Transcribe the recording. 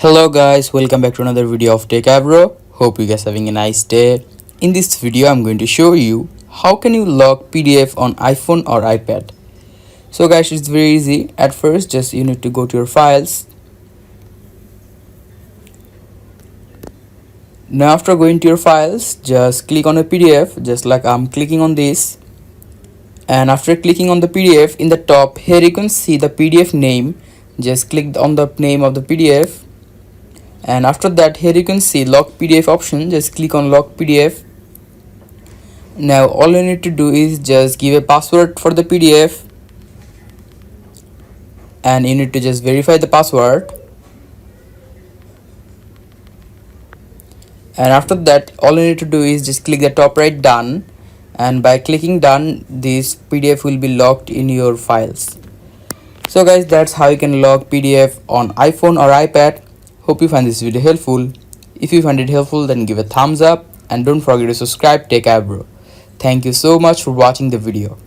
Hello guys, welcome back to another video of Techavro. Hope you guys having a nice day. In this video I'm going to show you how can you lock PDF on iPhone or iPad. So guys, it's very easy. At first just you need to go to your files. Now after going to your files, just click on a PDF just like I'm clicking on this. And after clicking on the PDF, in the top here you can see the PDF name. Just click on the name of the PDF. And after that, here you can see lock PDF option. Just click on lock PDF. Now all you need to do is just give a password for the PDF, and you need to just verify the password. And after that, all you need to do is just click the top right done, and by clicking done, this PDF will be locked in your files. So guys, that's how you can lock PDF on iPhone or iPad. Hope you find this video helpful. If you find it helpful, then give a thumbs up and don't forget to subscribe Techavro. Thank you so much for watching the video.